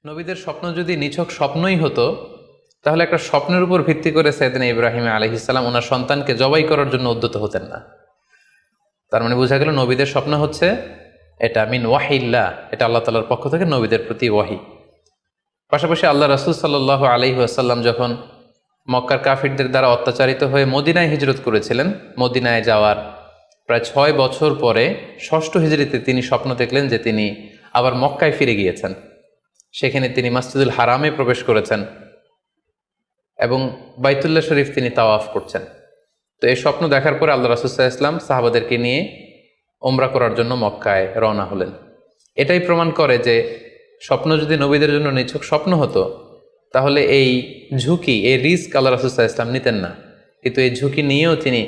নবীদের স্বপ্ন যদি নিছক স্বপ্নই হতো তাহলে একটা স্বপ্নের উপর ভিত্তি করে সাইয়েদনা ইব্রাহিম আলাইহিস সালাম ওনার সন্তানকে জবাই করার জন্য উদ্যত হতেন না। তার মানে বোঝা গেল নবীদের স্বপ্ন হচ্ছে এটা মিন ওয়াহিল্লাহ, এটা আল্লাহ তাআলার পক্ষ থেকে নবীদের প্রতি ওয়াহি। পাশাপাশি আল্লাহ রাসূল সাল্লাল্লাহু আলাইহি ওয়াসাল্লাম যখন মক্কার কাফিরদের দ্বারা অত্যাচারিত হয়ে মদিনায় হিজরত করেছিলেন, মদিনায় যাওয়ার প্রায় 6 বছর পরে 6ষ্ঠ হিজরিতে তিনি স্বপ্ন দেখলেন যে তিনি আবার মক্কায় ফিরে গিয়েছেন। সেখানে তিনি মসজিদুল হারামে প্রবেশ করেছেন এবং বাইতুল্লাহ শরীফ তিনি তাওয়াফ করছেন। তো এই স্বপ্ন দেখার পরে আল্লাহ রাসূল সাল্লাল্লাহু আলাইহি ওয়াসাল্লাম সাহাবাদেরকে নিয়ে উমরা করার জন্য মক্কায় রওনা হলেন। এটাই প্রমাণ করে যে স্বপ্ন যদি নবীদের জন্য নিছক স্বপ্ন হতো তাহলে এই ঝুঁকি, এই রিস্ক আল্লাহ রাসূল সাল্লাল্লাহু আলাইহি ওয়াসাল্লাম নিতেন না। কিন্তু এই ঝুঁকি নিয়েও তিনি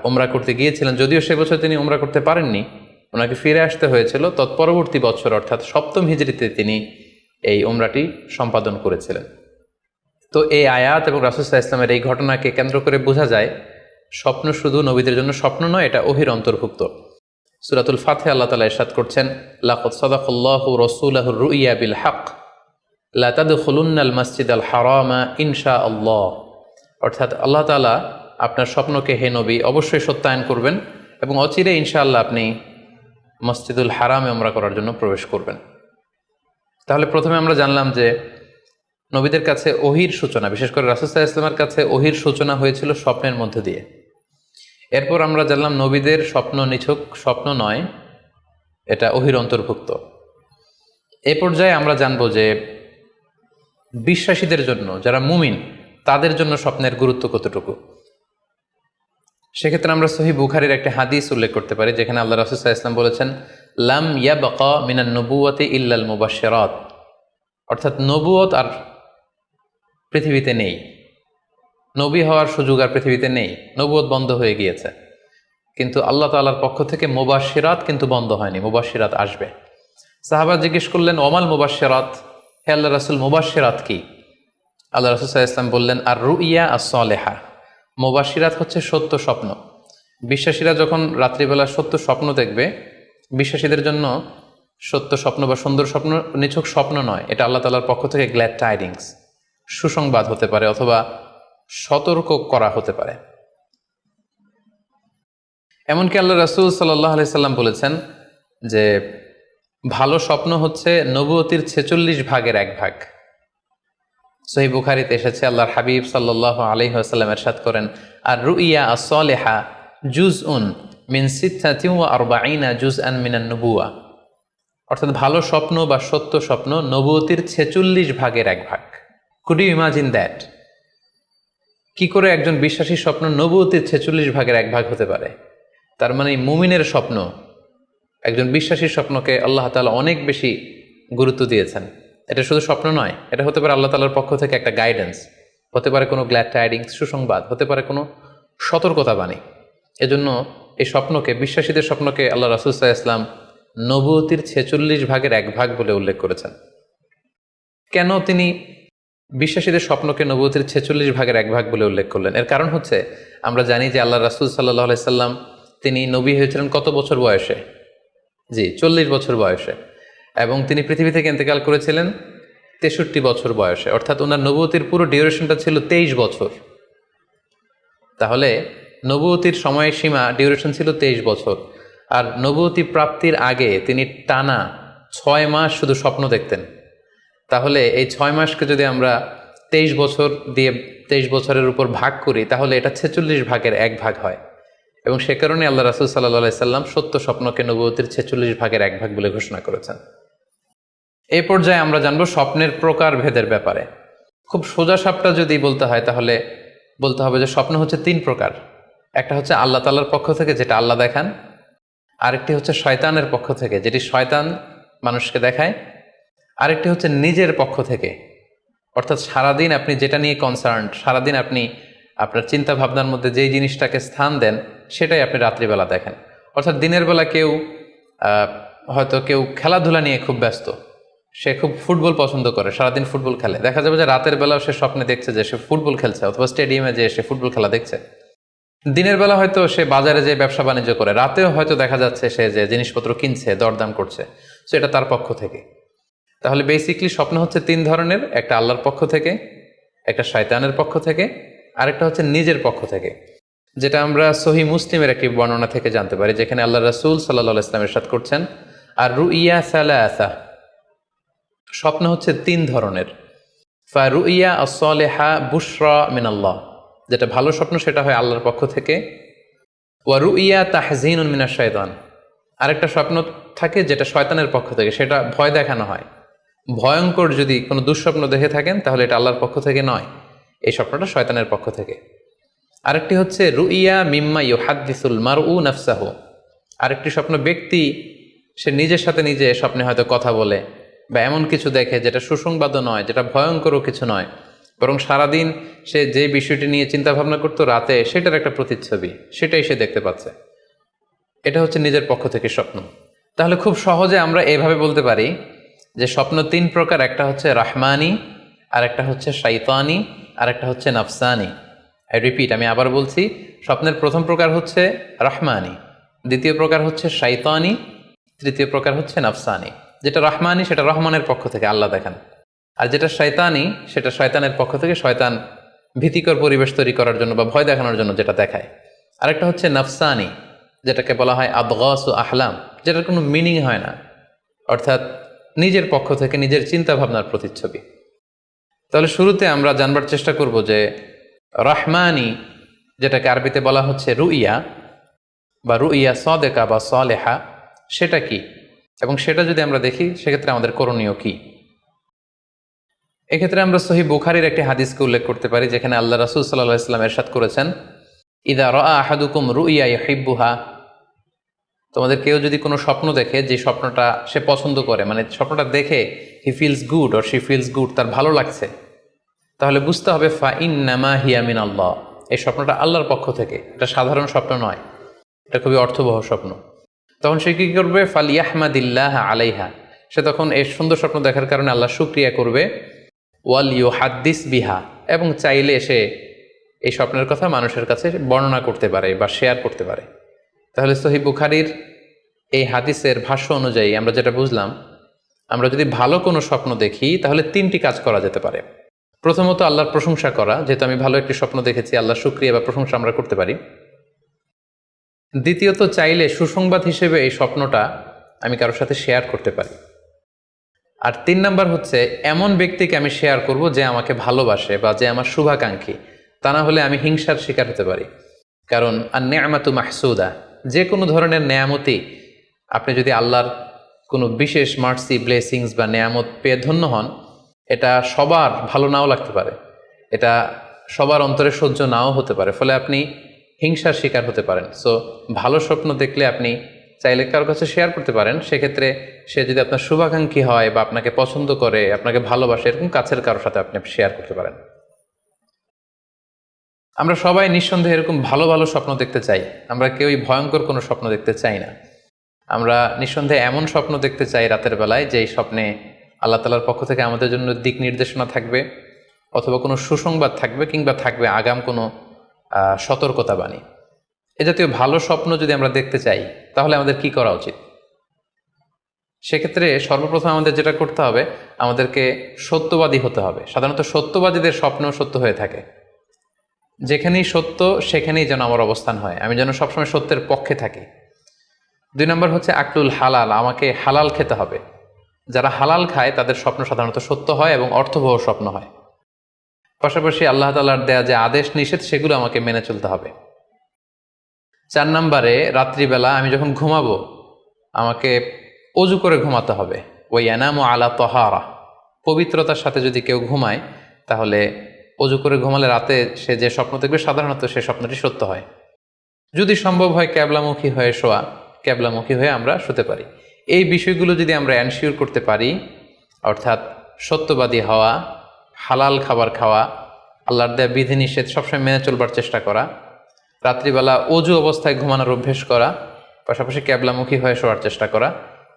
উমরা করতে গিয়েছিলেন, যদিও সে বছর তিনি উমরা করতে পারেননি, ওনাকে ফিরে আসতে হয়েছিল। তৎপরবর্তী বছর অর্থাৎ 7ম হিজরিতে তিনি এই উমরাটি সম্পাদন করেছিলেন। তো এই আয়াত এবং রাসূল সাল্লাল্লাহু আলাইহি ওয়াসাল্লামের এই ঘটনাকে কেন্দ্র করে বোঝা যায় স্বপ্ন শুধু নবীদের জন্য স্বপ্ন নয়, এটা ওহীর অন্তর্ভুক্ত। সূরাতুল ফাতহে আল্লাহ তাআলা ইরশাদ করছেন, লাকাদ সাদাকাল্লাহু রাসূলাহুর রুইয়া বিল হক লা তাদখুলুন্নাল মাসজিদাল হারামা ইনশাআল্লাহ। অর্থাৎ আল্লাহ তাআলা আপনার স্বপ্নকে হে নবী অবশ্যই সত্যায়ন করবেন এবং অচিরে ইনশাআল্লাহ আপনি মসজিদুল হারামে উমরা করার জন্য প্রবেশ করবেন। তাহলে প্রথমে আমরা জানলাম যে নবীদের কাছে ওহীর সূচনা, বিশেষ করে রাসূল সাল্লাল্লাহু আলাইহি ওয়াসাল্লামের কাছে ওহীর সূচনা হয়েছিল স্বপ্নের মধ্যে দিয়ে। এরপর আমরা জানলাম নবীদের স্বপ্ন নিছক স্বপ্ন নয়, এটা ওহীর অন্তর্ভুক্ত। এ পর্যায়ে আমরা জানবো যে বিশ্বাসীদের জন্য, যারা মুমিন, তাদের জন্য স্বপ্নের গুরুত্ব কতটুকু। সেক্ষেত্রে আমরা সহিহ বুখারীর একটা হাদিস উল্লেখ করতে পারি, যেখানে আল্লাহ রাসূল সাল্লাল্লাহু আলাইহি ওয়াসাল্লাম বলেছেন, লাম ইয়াবকা মিনান নবুওয়াতি ইল্লাল মুবাশশিরাত। অর্থাৎ নবুয়ত আর পৃথিবীতে নেই, নবী হওয়ার সুযোগ আর পৃথিবীতে নেই, নবুয়ত বন্ধ হয়ে গিয়েছে। কিন্তু আল্লাহ তাআলার পক্ষ থেকে মুবাশশিরাত কিন্তু বন্ধ হয়নি, মুবাশশিরাত আসবে। সাহাবা জিজ্ঞেস করলেন, ওমাল মুবাশশিরাত, হে আল্লাহ রাসূল মুবাশশিরাত কি? আল্লাহ রাসূল সাল্লাল্লাহু আলাইহি ওয়াসাল্লাম বললেন, আর রুইয়া আস-সালেহা। মুবাশশিরাত হচ্ছে সত্য স্বপ্ন। বিশ্বাসীরা যখন রাত্রিবেলা সত্য স্বপ্ন দেখবে, বিশ্বাসীদের জন্য সত্য স্বপ্ন বা সুন্দর স্বপ্ন নিছক স্বপ্ন নয়, এটা আল্লাহ তাআলার পক্ষ থেকে গ্ল্যাড টাইডিংস, সুসংবাদ হতে পারে অথবা সতর্ক করা হতে পারে। এমনকি আল্লাহ রাসূল সাল্লাল্লাহু আলাইহি সাল্লাম বলেছেন যে ভালো স্বপ্ন হচ্ছে নবুয়তির 46 ভাগের 1 ভাগ। সহিহ বুখারীতে এসেছে, আল্লাহর হাবিব সাল্লাল্লাহু আলাইহি ওয়াসাল্লাম ইরশাদ করেন, আর রুইয়া আস-সালিহা জুজউন মিন 46 জুজআন মিনান নুবুওয়া। অর্থাৎ ভালো স্বপ্ন বা সত্য স্বপ্ন নবুয়তির 46 ভাগের 1 ভাগ। Could you imagine that? কি করে একজন বিশ্বাসীর স্বপ্ন নবুয়তির 46 ভাগের 1 ভাগ হতে পারে? তার মানে মুমিনের স্বপ্ন, একজন বিশ্বাসীর স্বপ্নকে আল্লাহ তাআলা অনেক বেশি গুরুত্ব দিয়েছেন। এটা শুধু স্বপ্ন নয়, এটা হতে পারে আল্লাহ তাআলার পক্ষ থেকে একটা গাইডেন্স, হতে পারে কোনো গ্ল্যাড টাইডিংস, সুসংবাদ, হতে পারে কোনো সতর্কতা বাণী। এজন্য এই স্বপ্নকে, বিশ্বাসীদের স্বপ্নকে আল্লাহ রাসূল সাল্লাল্লাহু আলাইহি ওয়াসাল্লাম নবুয়তির 46 ভাগের 1 ভাগ বলে উল্লেখ করেছেন। কেন তিনি বিশ্বাসীদের স্বপ্নকে নবুয়তির 46 ভাগের 1 ভাগ বলে উল্লেখ করলেন? এর কারণ হচ্ছে, আমরা জানি যে আল্লাহ রাসূল সাল্লাল্লাহু আলাইহি সাল্লাম তিনি নবী হয়েছিলেন কত বছর বয়সে? জি, 40 বছর বয়সে। এবং তিনি পৃথিবী থেকে ইন্তেকাল করেছিলেন 63 বছর বয়সে। অর্থাৎ ওনার নবুয়তির পুরো ডিউরেশনটা ছিল 23 বছর। তাহলে নবুয়তির সময়সীমা ডিউরেশন ছিল 23 বছর। আর নবুয়তি প্রাপ্তির আগে তিনি টানা 6 মাস শুধু স্বপ্ন দেখতেন। তাহলে এই 6 মাসকে যদি আমরা 23 বছর দিয়ে 23 বছরের উপর ভাগ করি, তাহলে এটা 46 ভাগের 1 ভাগ হয়। এবং সে কারণে আল্লাহ রাসূল সাল্লাল্লাহু আলাইহি সাল্লাম সত্য স্বপ্নকে নবুয়তির 46 ভাগের 1 ভাগ বলে ঘোষণা করেছেন। এই পর্যায়ে আমরা জানবো স্বপ্নের প্রকার ভেদের ব্যাপারে। খুব সোজা সাপটা যদি বলতে হয়, তাহলে বলতে হবে যে স্বপ্ন হচ্ছে 3 প্রকার। একটা হচ্ছে আল্লাহ তাআলার পক্ষ থেকে, যেটা আল্লাহ দেখান। আরেকটি হচ্ছে শয়তানের পক্ষ থেকে, যেটি শয়তান মানুষকে দেখায়। আরেকটি হচ্ছে নিজের পক্ষ থেকে, অর্থাৎ সারাদিন আপনি যেটা নিয়ে কনসার্ন, সারাদিন আপনি আপনার চিন্তা ভাবনার মধ্যে যেই জিনিসটাকে স্থান দেন, সেটাই আপনি রাত্রিবেলা দেখেন। অর্থাৎ দিনের বেলা হয়তো কেউ খেলাধুলা নিয়ে খুব ব্যস্ত, সে খুব ফুটবল পছন্দ করে, সারাদিন ফুটবল খেলে। দেখা যাবে যে রাতের বেলাও সে স্বপ্নে দেখছে যে সে ফুটবল খেলছে, অথবা স্টেডিয়ামে যে সে ফুটবল খেলা দেখছে। দিনের বেলা হয়তো সে বাজারে যে ব্যবসা বাণিজ্য করে, রাতেও হয়তো দেখা যাচ্ছে সে যে জিনিসপত্র কিনছে, দরদাম করছে। সো এটা তার পক্ষ থেকে। তাহলে বেসিকলি স্বপ্ন হচ্ছে তিন ধরনের, একটা আল্লাহর পক্ষ থেকে, একটা শয়তানের পক্ষ থেকে, আরেকটা হচ্ছে নিজের পক্ষ থেকে, যেটা আমরা সহি মুসলিমের একটি বর্ণনা থেকে জানতে পারি, যেখানে আল্লাহ রাসূল সাল্লাল্লাহু আলাইহি ওয়াসাল্লাম ইরশাদ করছেন, আর রুইয়া সালাসা, স্বপ্ন হচ্ছে তিন ধরনের। ফা রুইয়া আস-সালিহা বুশরা মিনাল্লাহ, যেটা ভালো স্বপ্ন সেটা হয় আল্লাহর পক্ষ থেকে। ওয়া রুইয়া তাহজিনুন মিনাশ শাইতান, আরেকটা স্বপ্ন থাকে যেটা শয়তানের পক্ষ থেকে, সেটা ভয় দেখানো হয়। ভয়ঙ্কর যদি কোনো দুঃস্বপ্ন দেখে থাকেন তাহলে এটা আল্লাহর পক্ষ থেকে নয়, এই স্বপ্নটা শয়তানের পক্ষ থেকে। আরেকটি হচ্ছে রুইয়া মিম্মা ইউহাদ্দিসুল মারউ নাফসাহু, আরেকটি স্বপ্ন ব্যক্তি সে নিজের সাথে নিজে স্বপ্নে হয়তো কথা বলে বা এমন কিছু দেখে যেটা সুসংবাদও নয়, যেটা ভয়ঙ্করও কিছু নয়, বরং সারাদিন সে যে বিষয়টি নিয়ে চিন্তা ভাবনা করতো রাতে সেটার একটা প্রতিচ্ছবি, সেটাই সে দেখতে পাচ্ছে। এটা হচ্ছে নিজের পক্ষ থেকে স্বপ্ন। তাহলে খুব সহজে আমরা এভাবে বলতে পারি যে স্বপ্ন তিন প্রকার, একটা হচ্ছে রাহমানি, আর একটা হচ্ছে শাইতানি, আর একটা হচ্ছে নাফসানি। রিপিট, আমি আবার বলছি, স্বপ্নের প্রথম প্রকার হচ্ছে রাহমানি, দ্বিতীয় প্রকার হচ্ছে শাইতানি, তৃতীয় প্রকার হচ্ছে নাফসানি। যেটা রাহমানি সেটা রহমানের পক্ষ থেকে, আল্লাহ দেখান। আর যেটা শয়তানি সেটা শয়তানের পক্ষ থেকে, শয়তান ভীতিকর পরিবেশ তৈরি করার জন্য বা ভয় দেখানোর জন্য যেটা দেখায়। আরেকটা হচ্ছে নাফসানি, যেটাকে বলা হয় আদগাস ও আহলাম, যেটার কোনো মিনিং হয় না, অর্থাৎ নিজের পক্ষ থেকে নিজের চিন্তা ভাবনার প্রতিচ্ছবি। তাহলে শুরুতে আমরা জানবার চেষ্টা করব যে রহমানি, যেটাকে আরবিতে বলা হচ্ছে রুইয়া বা রুইয়া সাদেকা বা সালেহা, সেটা কি, এবং সেটা যদি আমরা দেখি সেক্ষেত্রে আমাদের করণীয় কি। এক্ষেত্রে আমরা সহিহ বুখারীর একটি হাদিসকে উল্লেখ করতে পারি, যেখানে আল্লাহ রাসূল সাল্লাল্লাহু আলাইহি ওয়াসাল্লাম ইরশাদ করেছেন, ইযা রাআ আহাদুকুম রুইয়া ইউহিব্বুহা, তোমাদের কেউ যদি কোনো স্বপ্ন দেখে যে স্বপ্নটা সে পছন্দ করে, মানে স্বপ্নটা দেখে he feels good or she feels good, তার ভালো লাগছে, তাহলে বুঝতে হবে ফা ইন্নামা হিয়া মিনাল্লাহ, এই স্বপ্নটা আল্লাহর পক্ষ থেকে, এটা সাধারণ স্বপ্ন নয়, এটা খুবই অর্থবহ স্বপ্ন। তখন সে কী করবে? ফালিয়াহমাদিল্লাহ আলাইহা, সে তখন এই সুন্দর স্বপ্ন দেখার কারণে আল্লাহ শুকরিয়া করবে। ওয়াল ইউহাদ্দিস বিহা, এবং চাইলে সে এই স্বপ্নের কথা মানুষের কাছে বর্ণনা করতে পারে বা শেয়ার করতে পারে। তাহলে সহিহ বুখারীর এই হাদিসের ভাষ্য অনুযায়ী আমরা যেটা বুঝলাম, আমরা যদি ভালো কোনো স্বপ্ন দেখি তাহলে তিনটি কাজ করা যেতে পারে। প্রথমত আল্লাহর প্রশংসা করা, যেহেতু আমি ভালো একটি স্বপ্ন দেখেছি, আল্লাহর শুকরিয়া বা প্রশংসা আমরা করতে পারি। দ্বিতীয়ত চাইলে সুসংবাদ হিসেবে এই স্বপ্নটা আমি কারোর সাথে শেয়ার করতে পারি। আর তিন নাম্বার হচ্ছে এমন ব্যক্তিকে আমি শেয়ার করব যে আমাকে ভালোবাসে বা যে আমার শুভাকাঙ্ক্ষী, তা না হলে আমি হিংসার শিকার হতে পারি। কারণ আর নেয়ামাতু মাহসুদা, যে কোনো ধরনের নেয়ামতি, আপনি যদি আল্লাহর কোনো বিশেষ মার্সি, ব্লেসিংস বা নেয়ামত পেয়ে ধন্য হন, এটা সবার ভালো নাও লাগতে পারে, এটা সবার অন্তরে সহ্য নাও হতে পারে, ফলে আপনি হিংসার শিকার হতে পারেন। সো ভালো স্বপ্ন দেখলে আপনি চাইলে কারোর কাছে শেয়ার করতে পারেন, সেক্ষেত্রে সে যদি আপনার শুভাকাঙ্ক্ষী হয় বা আপনাকে পছন্দ করে, আপনাকে ভালোবাসে, এরকম কাছের কারোর সাথে আপনি শেয়ার করতে পারেন। আমরা সবাই নিঃসন্দেহে এরকম ভালো ভালো স্বপ্ন দেখতে চাই, আমরা কেউই ভয়ঙ্কর কোনো স্বপ্ন দেখতে চাই না। আমরা নিঃসন্দেহে এমন স্বপ্ন দেখতে চাই রাতের বেলায় যে স্বপ্নে আল্লাহ তাআলার পক্ষ থেকে আমাদের জন্য দিক নির্দেশনা থাকবে, অথবা কোনো সুসংবাদ থাকবে, কিংবা থাকবে আগাম কোনো সতর্কতা বাণী। এ জাতীয় ভালো স্বপ্ন যদি আমরা দেখতে চাই তাহলে আমাদের কি করা উচিত? সেক্ষেত্রে সর্বপ্রথম আমাদের যেটা করতে হবে, আমাদেরকে সত্যবাদী হতে হবে। সাধারণত সত্যবাদীদের স্বপ্ন সত্য হয়ে থাকে। যেখানেই সত্য সেখানেই যেন আমার অবস্থান হয়, আমি যেন সবসময় সত্যের পক্ষে থাকি। 2 নম্বর হচ্ছে আকলুল হালাল, আমাকে হালাল খেতে হবে। যারা হালাল খায় তাদের স্বপ্ন সাধারণত সত্য হয় এবং অর্থবহ স্বপ্ন হয়। পাশাপাশি আল্লাহ তাআলার দেয়া যে আদেশ নিষেধ সেগুলো আমাকে মেনে চলতে হবে। 4 নম্বরে রাত্রিবেলা আমি যখন ঘুমাবো আমাকে অজু করে ঘুমাতে হবে। ওই ইয়ানামু আলা তাহারা, পবিত্রতার সাথে যদি কেউ ঘুমায় তাহলে অজু করে ঘুমালে রাতে সে যে স্বপ্ন দেখবে সাধারণত সে স্বপ্নটি সত্য হয়। যদি সম্ভব হয় ক্যাবলামুখী হয়ে শোয়া, ক্যাবলামুখী হয়ে আমরা শুতে পারি। এই বিষয়গুলো যদি আমরা এনশিওর করতে পারি, অর্থাৎ সত্যবাদী হওয়া, হালাল খাবার খাওয়া, আল্লাহর দেয়া বিধিনিষেধ সবসময় মেনে চলবার চেষ্টা করা, রাত্রিবেলা অজু অবস্থায় ঘুমানোর অভ্যেস করা, পাশাপাশি ক্যাবলামুখী হয়ে শোয়ার চেষ্টা করা,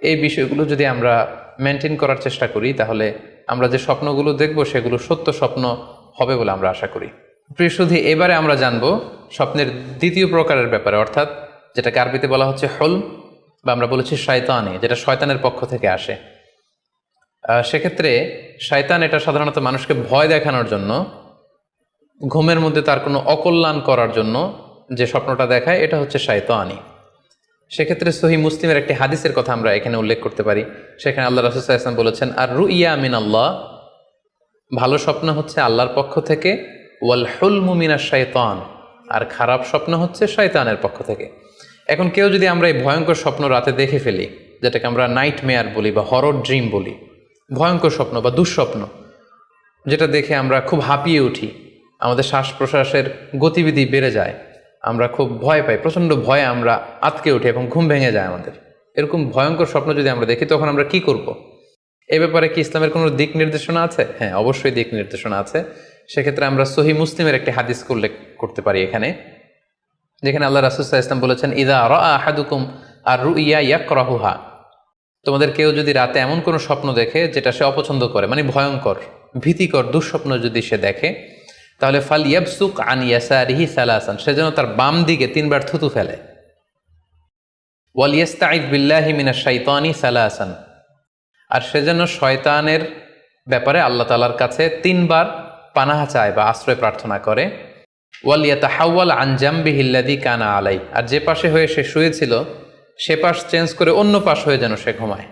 এই বিষয়গুলো যদি আমরা মেনটেন করার চেষ্টা করি তাহলে আমরা যে স্বপ্নগুলো দেখব সেগুলো সত্য স্বপ্ন হবে বলে আমরা আশা করি। প্রিয় সুধী, এবারে আমরা জানব স্বপ্নের দ্বিতীয় প্রকারের ব্যাপারে, অর্থাৎ যেটাকে আরবিতে বলা হচ্ছে হলম, বা আমরা বলেছি শয়তানি, যেটা শয়তানের পক্ষ থেকে আসে। সেক্ষেত্রে শয়তান এটা সাধারণত মানুষকে ভয় দেখানোর জন্য, ঘুমের মধ্যে তার কোনো অকল্যাণ করার জন্য যে স্বপ্নটা দেখায়, এটা হচ্ছে শয়তানি। সেক্ষেত্রে সহিহ মুসলিমের একটি হাদিসের কথা আমরা এখানে উল্লেখ করতে পারি। সেখানে আল্লাহ রাসূল সাল্লাল্লাহু আলাইহি ওয়াসাল্লাম বলেছেন, আর রুইয়া মিন আল্লাহ, ভালো স্বপ্ন হচ্ছে আল্লাহর পক্ষ থেকে, ওয়াল হুলমু মিনাশ শাইতান, আর খারাপ স্বপ্ন হচ্ছে শয়তানের পক্ষ থেকে। এখন কেউ যদি আমরা এই ভয়ঙ্কর স্বপ্ন রাতে দেখে ফেলি, যেটাকে আমরা নাইট মেয়ার বলি বা হরর ড্রিম বলি, ভয়ঙ্কর স্বপ্ন বা দুঃস্বপ্ন, যেটা দেখে আমরা খুব হাঁপিয়ে উঠি, আমাদের শ্বাস প্রশ্বাসের গতিবিধি বেড়ে যায়, আমরা খুব ভয় পাই, প্রচণ্ড ভয়ে আমরা আতকে উঠি এবং ঘুম ভেঙে যায় আমাদের, এরকম ভয়ঙ্কর স্বপ্ন যদি আমরা দেখি, তখন আমরা কি করব? এ ব্যাপারে কি ইসলামের কোনো দিক নির্দেশনা আছে? হ্যাঁ, অবশ্যই দিক নির্দেশনা আছে। সেক্ষেত্রে আমরা সহিহ মুসলিমের একটি হাদিস উল্লেখ করতে পারি এখানে, যেখানে আল্লাহ রাসূল সাল্লাল্লাহু আলাইহি ওয়াসাল্লাম বলেছেন, ইযা রাআ আহাদুকুম আর রুইয়া ইয়াকরাহুহা, তোমাদের কেউ যদি রাতে এমন কোনো স্বপ্ন দেখে যেটা সে অপছন্দ করে, মানে ভয়ঙ্কর ভীতিকর দুঃস্বপ্ন যদি সে দেখে, তাহলে ফাল ইয়াবসুক আন ইয়াসারিহি সালাসান, সে যেন তার বাম দিকে 3 বার থুতু ফেলে। ওয়াল ইস্তাঈদ বিল্লাহি মিনাশ শাইতানি সালাসান, আর সে যেন শয়তানের ব্যাপারে আল্লাহ তাআলার কাছে 3 বার পানাহ চায় বা আশ্রয় প্রার্থনা করে। ওয়াল ইয়াতাহাওয়াল আন জামবিহি আল্লাযী কানা আলাই, আর যে পাশে হয়ে সে শুয়েছিল সে পাশ চেঞ্জ করে অন্য পাশ হয়ে যেন সে ঘুমায়।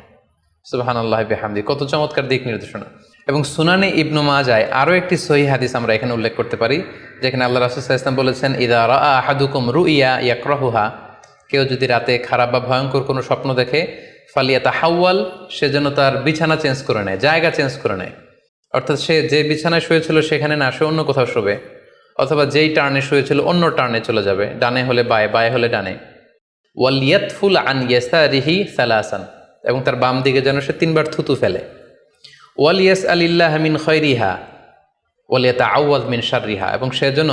সুবহানাল্লাহি বিহামদি, কত চমৎকার দিক নির্দেশনা। এবং সুনানে ইবনু মাজায় আরও একটি সহিহ হাদিস আমরা এখানে উল্লেখ করতে পারি, যেখানে আল্লাহ রাসূল সাল্লাল্লাহু আলাইহি ওয়াসাল্লাম বলেছেন, ইযা রাআ আহাদুকুম রুইয়া ইয়াকরাহুহা, কেউ যদি রাতে খারাপ বা ভয়ঙ্কর কোনো স্বপ্ন দেখে, ফালিয়াতাহাওয়াল, সে যেন তার বিছানা চেঞ্জ করে নেয়, জায়গা চেঞ্জ করে নেয়। অর্থাৎ সে যে বিছানায় শুয়েছিল সেখানে না, সে অন্য কোথাও শোবে, অথবা যেই টার্নে শুয়েছিল অন্য টার্নে চলে যাবে, ডানে হলে বায়ে, বায়ে হলে ডানে। ওয়াল ইয়াতফুল আন ইয়াসারিহি সালাসান, এবং তার বাম দিকে যেন সে 3 বার থুতু ফেলে। ওয়াল ইয়াসআলিল্লাহ মিন খায়রিহা ওয়াল ইয়াতাআওয়ায মিন শাররিহা, এবং সে যেন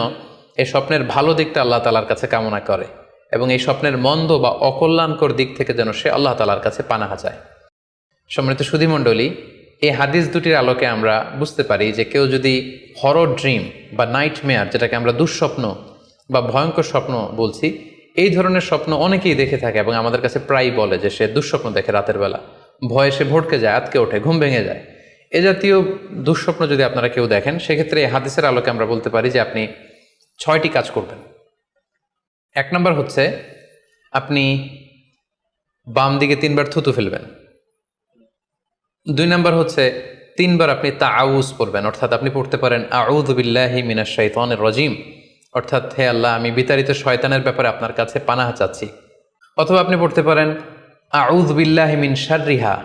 এই স্বপ্নের ভালো দিকটা আল্লাহ তাআলার কাছে কামনা করে, এবং এই স্বপ্নের মন্দ বা অকল্যাণকর দিক থেকে যেন সে আল্লাহ তাআলার কাছে পানাহা চায়। সম্মানিত সুধীমণ্ডলী, এই হাদিস দুটির আলোকে আমরা বুঝতে পারি যে কেউ যদি হরর ড্রিম বা নাইট মেয়ার, যেটাকে আমরা দুঃস্বপ্ন বা ভয়ঙ্কর স্বপ্ন বলছি, এই ধরনের স্বপ্ন অনেকেই দেখে থাকে এবং আমাদের কাছে প্রায়ই বলে যে সে দুঃস্বপ্ন দেখে রাতের বেলা, ভয়ে সে ভড়কে যায়, আতকে ওঠে, ঘুম ভেঙে যায়। এ জাতীয় দুঃস্বপ্ন যদি আপনারা কেউ দেখেন, সেক্ষেত্রে এই হাদিসের আলোকে আমরা বলতে পারি যে আপনি 6টি কাজ করবেন। 1 নম্বর হচ্ছে আপনি বাম দিকে 3 বার থুতু ফেলবেন। 2 নম্বর হচ্ছে 3 বার আপনি তাআউজ পড়বেন, অর্থাৎ আপনি পড়তে পারেন আউযু বিল্লাহি মিনাশ শাইতানির রাজিম, অর্থাৎ হে আল্লাহ, আমি বিতাড়িত শয়তানের ব্যাপারে আপনার কাছে পানাহ চাচ্ছি। অথবা আপনি পড়তে পারেন আউযু বিল্লাহি মিন শাররিহা,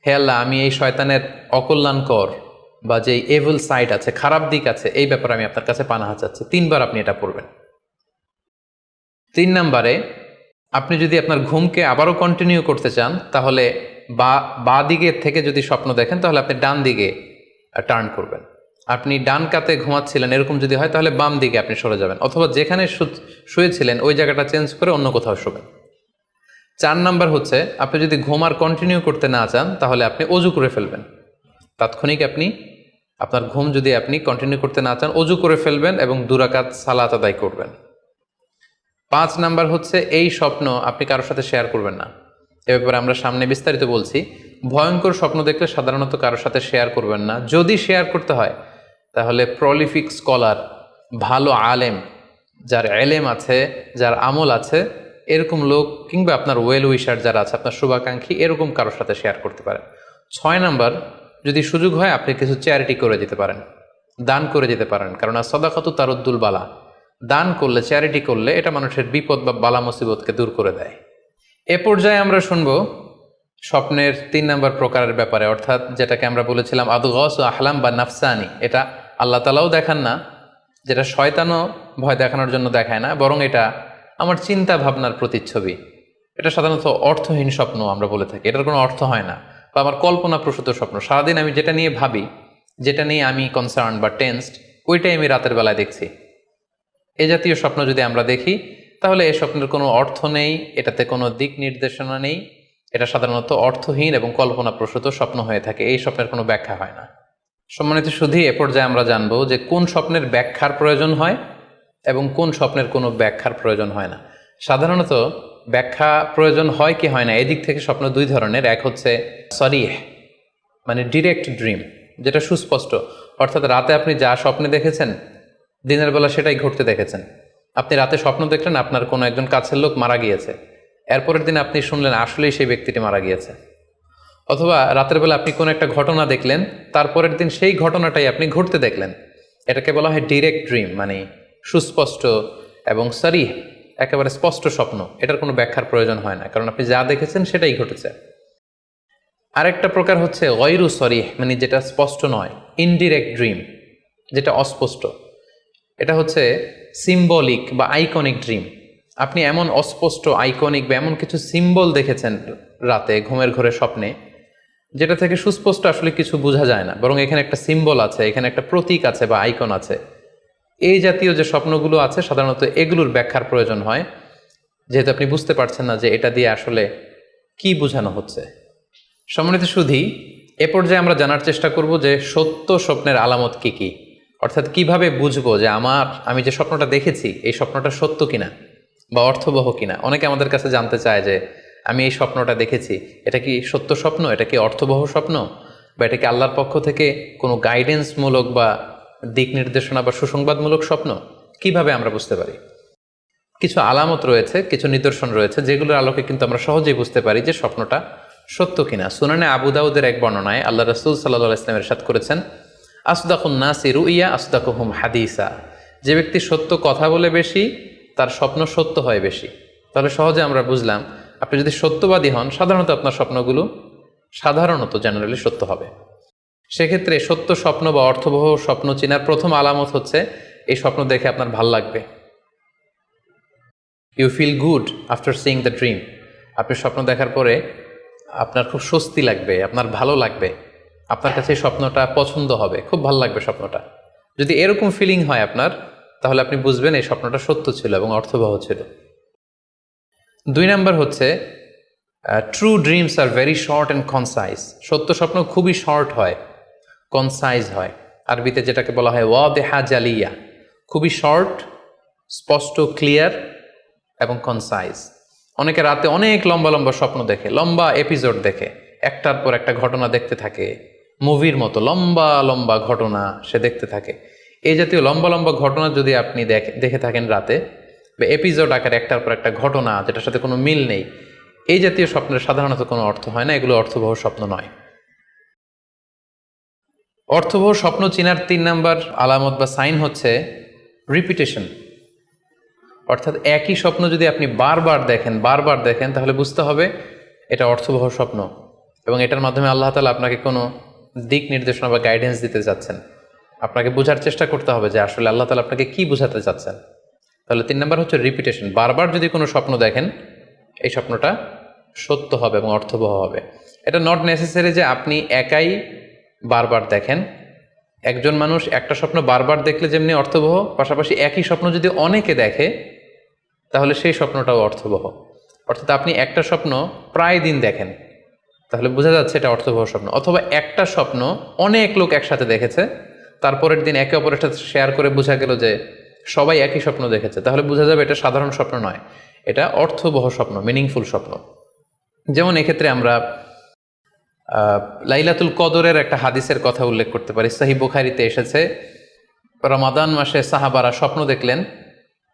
হে আল্লাহ, আমি এই শয়তানের অকল্যাণকর বা যেই এভিল সাইড আছে, খারাপ দিক আছে, এই ব্যাপারে আমি আপনার কাছে পানাহ চাচ্ছি। 3 বার আপনি এটা পড়বেন। 3 নম্বরে আপনি যদি আপনার ঘুমকে আবারও কন্টিনিউ করতে চান, তাহলে বা দিকে থেকে যদি স্বপ্ন দেখেন, তাহলে আপনি ডান দিকে টার্ন করবেন। আপনি ডান কাতে ঘুমাচ্ছিলেন এরকম যদি হয়, তাহলে বাম দিকে আপনি সরে যাবেন, অথবা যেখানে শুয়েছিলেন ওই জায়গাটা চেঞ্জ করে অন্য কোথাও শোবেন। 4 নম্বর হচ্ছে আপনি যদি ঘুম আর কন্টিনিউ করতে না চান, তাহলে আপনি অজু করে ফেলবেন। তাৎক্ষণিক আপনি আপনার ঘুম যদি আপনি কন্টিনিউ করতে না চান, অজু করে ফেলবেন এবং 2 রাকাত সালাত আদায় করবেন। 5 নাম্বার হচ্ছে এই স্বপ্ন আপনি কারোর সাথে শেয়ার করবেন না। এ ব্যাপারে আমরা সামনে বিস্তারিত বলছি। ভয়ঙ্কর স্বপ্ন দেখলে সাধারণত কারোর সাথে শেয়ার করবেন না। যদি শেয়ার করতে হয়, তাহলে প্রলিফিক স্কলার, ভালো আলেম, যার এলেম আছে, যার আমল আছে, এরকম লোক, কিংবা আপনার ওয়েল উইশার যারা আছে, আপনার শুভাকাঙ্ক্ষী, এরকম কারোর সাথে শেয়ার করতে পারেন। 6 নাম্বার, যদি সুযোগ হয় আপনি কিছু চ্যারিটি করে যেতে পারেন, দান করে যেতে পারেন, কারণ সাদাকাতু তারুদ্দুল বালা, দান করলে, চ্যারিটি করলে এটা মানুষের বিপদ বা বালা মুসিবতকে দূর করে দেয়। এ পর্যায়ে আমরা শুনবো স্বপ্নের 3 নম্বর প্রকারের ব্যাপারে, অর্থাৎ যেটাকে আমরা বলেছিলাম আদগাস ও আহলাম বা নাফসানি। এটা আল্লাহ তাআলাও দেখান না, যেটা শয়তানও ভয় দেখানোর জন্য দেখায় না, বরং এটা আমার চিন্তা ভাবনার প্রতিচ্ছবি। এটা সাধারণত অর্থহীন স্বপ্ন আমরা বলে থাকি, এটার কোনো অর্থ হয় না, বা আমার কল্পনাপ্রসূত স্বপ্ন। সারাদিন আমি যেটা নিয়ে ভাবি, যেটা নিয়ে আমি কনসার্ন বা টেন্সড, ওইটাই আমি রাতের বেলায় দেখছি। এ জাতীয় স্বপ্ন যদি আমরা দেখি, তাহলে এই স্বপ্নের কোনো অর্থ নেই, এটাতে কোনো দিক নির্দেশনা নেই, এটা সাধারণত অর্থহীন এবং কল্পনাপ্রসূত স্বপ্ন হয়ে থাকে। এই স্বপ্নের কোনো ব্যাখ্যা হয় না। সম্মানিত শুধু এ পর্যায়ে আমরা জানবো যে কোন স্বপ্নের ব্যাখ্যার প্রয়োজন হয় এবং কোন স্বপ্নের কোনো ব্যাখ্যার প্রয়োজন হয় না। সাধারণত ব্যাখ্যা প্রয়োজন হয় কি হয় না, এদিক থেকে স্বপ্ন 2 ধরনের। এক হচ্ছে সরিহ, মানে ডিরেক্ট ড্রিম, যেটা সুস্পষ্ট। অর্থাৎ রাতে আপনি যা স্বপ্নে দেখেছেন দিনের বেলা সেটাই ঘটতে দেখেছেন। আপনি রাতে স্বপ্ন দেখলেন আপনার কোনো একজন কাছের লোক মারা গিয়েছে, এরপরের দিন আপনি শুনলেন আসলেই সেই ব্যক্তিটি মারা গিয়েছে। অথবা রাতের বেলা আপনি কোনো একটা ঘটনা দেখলেন, তারপরের দিন সেই ঘটনাটাই আপনি ঘটতে দেখলেন। এটাকে বলা হয় ডিরেক্ট ড্রিম, মানে সুস্পষ্ট এবং সারিহ, একেবারে স্পষ্ট স্বপ্ন। এটার কোনো ব্যাখ্যার প্রয়োজন হয় না, কারণ আপনি যা দেখেছেন সেটাই ঘটেছে। আরেকটা প্রকার হচ্ছে গয়রু সরিহ, মানে যেটা স্পষ্ট নয়, ইনডিরেক্ট ড্রিম, যেটা অস্পষ্ট। এটা হচ্ছে সিম্বলিক বা আইকনিক ড্রিম। আপনি এমন অস্পষ্ট আইকনিক বা এমন কিছু সিম্বল দেখেছেন রাতে ঘুমের ঘোরে স্বপ্নে, যেটা থেকে সুস্পষ্ট আসলে কিছু বোঝা যায় না, বরং এখানে একটা সিম্বল আছে, এখানে একটা প্রতীক আছে বা আইকন আছে। এই জাতীয় যে স্বপ্নগুলো আছে সাধারণত এগুলোর ব্যাখ্যার প্রয়োজন হয়, যেহেতু আপনি বুঝতে পারছেন না যে এটা দিয়ে আসলে কি বোঝানো হচ্ছে। সম্মানিত সুধী, এ পর্যায়ে আমরা জানার চেষ্টা করব যে সত্য স্বপ্নের আলামত কি কি, অর্থাৎ কিভাবে বুঝবো যে আমি যে স্বপ্নটা দেখেছি এই স্বপ্নটা সত্য কিনা বা অর্থবহ কিনা। অনেকে আমাদের কাছে জানতে চায় যে আমি এই স্বপ্নটা দেখেছি, এটা কি সত্য স্বপ্ন, এটা কি অর্থবহ স্বপ্ন, বা এটা কি আল্লাহর পক্ষ থেকে কোনো গাইডেন্সমূলক বা দিক নির্দেশনা বা সুসংবাদমূলক স্বপ্ন। কিভাবে আমরা বুঝতে পারি? কিছু আলামত রয়েছে, কিছু নিদর্শন রয়েছে, যেগুলোর আলোকে কিন্তু আমরা সহজেই বুঝতে পারি যে স্বপ্নটা সত্য কিনা। সুনানে আবু দাউদের এক বর্ণনায় আল্লাহ রাসূল সাল্লাল্লাহু আলাইহি ওয়াসাল্লাম ইরশাদ করেছেন, আসদাকুন নাসি রুইয়া আসদাকুহুম হাদিসা। যে ব্যক্তি সত্য কথা বলে বেশি, তার স্বপ্ন সত্য হয় বেশি। তাহলে সহজে আমরা বুঝলাম, আপনি যদি সত্যবাদী হন, সাধারণত আপনার স্বপ্নগুলো জেনারেলি সত্য হবে। সেক্ষেত্রে সত্য স্বপ্ন বা অর্থবহ স্বপ্ন চেনার প্রথম আলামত হচ্ছে এই স্বপ্ন দেখে আপনার ভাল লাগবে। You feel good after seeing the dream. আপনি স্বপ্ন দেখার পরে আপনার খুব স্বস্তি লাগবে, আপনার ভালো লাগবে, আপনার কাছে এই স্বপ্নটা পছন্দ হবে, খুব ভালো লাগবে স্বপ্নটা। যদি এরকম ফিলিং হয় আপনার, তাহলে আপনি বুঝবেন এই স্বপ্নটা সত্য ছিল এবং অর্থবহ ছিল। 2 নাম্বার হচ্ছে true dreams are very short and concise. সত্য স্বপ্ন খুবই শর্ট হয়, কনসাইজ হয়। আরবিতে যেটাকে বলা হয় ওয়াদেহা জালিয়া, খুবই শর্ট, স্পষ্ট, ক্লিয়ার এবং কনসাইজ। অনেকে রাতে অনেক লম্বা লম্বা স্বপ্ন দেখে, লম্বা এপিসোড দেখে, একটার পর একটা ঘটনা দেখতে থাকে, মুভির মতো লম্বা লম্বা ঘটনা সে দেখতে থাকে। এই জাতীয় লম্বা লম্বা ঘটনা যদি আপনি দেখে থাকেন রাতে, বা এপিসোড আকারে একটার পর একটা ঘটনা যেটার সাথে কোনো মিল নেই, এই জাতীয় স্বপ্নের সাধারণত কোনো অর্থ হয় না, এগুলো অর্থবহ স্বপ্ন নয়। অর্থবহ স্বপ্ন চেনার 3 নাম্বার আলামত বা সাইন হচ্ছে রিপিটেশন। অর্থাৎ একই স্বপ্ন যদি আপনি বারবার দেখেন তাহলে বুঝতে হবে এটা অর্থবহ স্বপ্ন, এবং এটার মাধ্যমে আল্লাহ তাআলা আপনাকে কোনো দিক নির্দেশনা বা গাইডেন্স দিতে যাচ্ছেন। আপনাকে বোঝার চেষ্টা করতে হবে যে আসলে আল্লাহ তাআলা আপনাকে কি বোঝাতে চাচ্ছেন। তাহলে 3 নাম্বার হচ্ছে রিপিটেশন। বারবার যদি কোনো স্বপ্ন দেখেন, এই স্বপ্নটা সত্য হবে এবং অর্থবহ হবে। এটা নট নেসেসারি যে আপনি একাই বারবার দেখেন। একজন মানুষ একটা স্বপ্ন বারবার দেখলে যেমনি অর্থবহ, পাশাপাশি একই স্বপ্ন যদি অনেকে দেখে তাহলে সেই স্বপ্নটাও অর্থবহ। অর্থাৎ আপনি একটা স্বপ্ন প্রায় দিন দেখেন, তাহলে বোঝা যাচ্ছে এটা অর্থবহ স্বপ্ন। অথবা একটা স্বপ্ন অনেক লোক একসাথে দেখেছে, তারপরের দিন একে অপরের সাথে শেয়ার করে বোঝা গেল যে সবাই একই স্বপ্ন দেখেছে, তাহলে বোঝা যাবে এটা সাধারণ স্বপ্ন নয়, এটা অর্থবহ স্বপ্ন, মিনিংফুল স্বপ্ন। যেমন এক্ষেত্রে আমরা লাইলাতুল কদরের একটা হাদিসের কথা উল্লেখ করতে পারি। সহিহ বুখারীতে এসেছে, রমাদান মাসে সাহাবারা স্বপ্ন দেখলেন,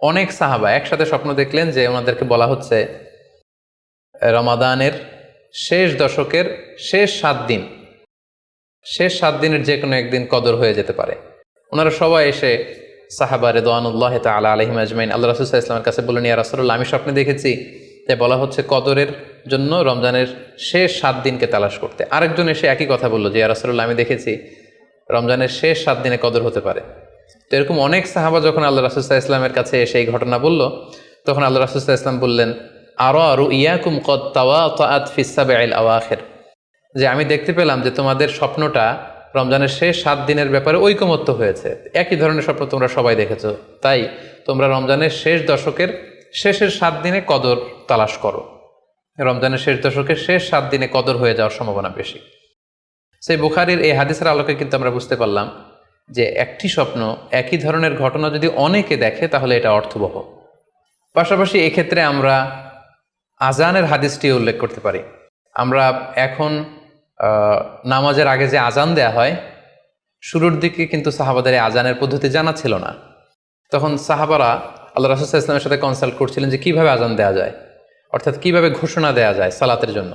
অনেক সাহাবা একসাথে স্বপ্ন দেখলেন যে ওনাদেরকে বলা হচ্ছে রমাদানের শেষ দশকের শেষ 7 দিনের যে কোনো একদিন কদর হয়ে যেতে পারে। ওনারা সবাই এসে সাহাবা রিদওয়ানুল্লাহ তাআলা আলাইহিম আজমাইন আল্লাহ রাসূল সাল্লাল্লাহু আলাইহি ওয়াসাল্লামের কাছে বললেন, ইয়া রাসূলুল্লাহ, আমি স্বপ্নে দেখেছি যে বলা হচ্ছে কদরের জন্য রমজানের শেষ 7 দিনকে তালাশ করতে। আরেকজন এসে একই কথা বললো যে ইয়া রাসূলুল্লাহ, আমি দেখেছি রমজানের শেষ 7 দিনে কদর হতে পারে। তো এরকম অনেক সাহাবা যখন আল্লাহ রাসূল সাল্লাল্লাহু আলাইহি ওয়াসাল্লামের কাছে এসে এই ঘটনা বলল, তখন আল্লাহ রাসূল সাল্লাল্লাহু আলাইহি ওয়াসাল্লাম বললেন, আরা রুইয়াকুম কদ তাওয়াতাআত ফিস সাবঈল আওয়াখির, যে আমি দেখতে পেলাম যে তোমাদের স্বপ্নটা রমজানের শেষ 7 দিনের ব্যাপারে ঐকমত্য হয়েছে। একই ধরনের স্বপ্ন তোমরা সবাই দেখেছো, তাই তোমরা রমজানের শেষ দশকের শেষের 7 দিনে কদর তালাশ করো। রমজানের শেষ দশকের শেষ 7 দিনে কদর হয়ে যাওয়ার সম্ভাবনা বেশি। সেই বুখারীর এই হাদিসের আলোকে কিন্তু আমরা বুঝতে পারলাম যে একটি স্বপ্ন, একই ধরনের ঘটনা যদি অনেকে দেখে তাহলে এটা অর্থবহ। পাশাপাশি এক্ষেত্রে আমরা আজানের হাদিসটি উল্লেখ করতে পারি। আমরা এখন আহ, নামাজের আগে যে আজান দেয়া হয়, শুরুর দিকে কিন্তু সাহাবাদের এই আজানের পদ্ধতি জানা ছিল না। তখন সাহাবারা আল্লাহ রাসূল সাল্লাল্লাহু আলাইহি ওয়াসাল্লামের সাথে কনসাল্ট করছিলেন যে কিভাবে আজান দেওয়া যায়, অর্থাৎ কিভাবে ঘোষণা দেওয়া যায় সালাতের জন্য।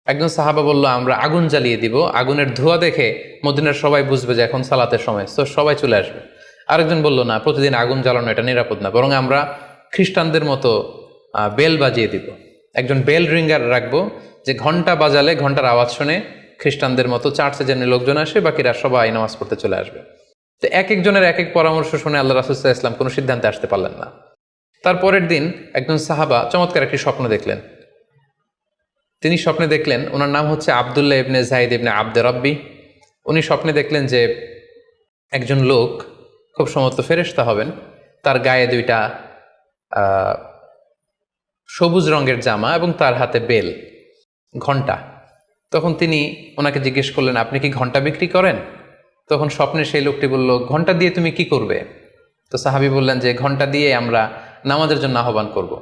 একজন সাহাবা বলল, আমরা আগুন জ্বালিয়ে দিব, আগুনের ধোঁয়া দেখে মদিনার সবাই বুঝবে যে এখন সালাতের সময়, তো সবাই চলে আসবে। আরেকজন বলল, না, প্রতিদিন আগুন জ্বালানো এটা নিরাপদ না, বরং আমরা খ্রিস্টানদের মতো বেল বাজিয়ে দিব। একজন বেল রিঙ্গার রাখবো, যে ঘন্টা বাজালে ঘন্টার আওয়াজ শুনে খ্রিস্টানদের মতো চার্চে যেন লোকজন আসে, বাকিরা সবাই নামাজ পড়তে চলে আসবে। তো এক একজনের এক এক পরামর্শ শুনে আল্লাহ রাসূল সাল্লাল্লাহু আলাইহি ওয়াসাল্লাম কোনো সিদ্ধান্তে আসতে পারলেন না। তারপরের দিন একজন সাহাবা চমৎকার একটি স্বপ্ন দেখলেন। তিনি স্বপ্নে দেখলেন, ওনার নাম হচ্ছে আব্দুল্লাহ ইবনে যায়েদ ইবনে আব্দে রব্বি। উনি স্বপ্নে দেখলেন যে একজন লোক, খুব সম্ভবত ফেরেশতা হবেন, তার গায়ে দুইটা সবুজ রঙের জামা এবং তার হাতে বেল, ঘন্টা। তখন তিনি ওনাকে জিজ্ঞেস করলেন, আপনি কি ঘন্টা বিক্রি করেন? তখন স্বপ্নে সেই লোকটি বলল, ঘন্টা দিয়ে তুমি কি করবে? তো সাহাবী বললেন যে ঘন্টা দিয়ে আমরা নামাজের জন্য আহ্বান করব।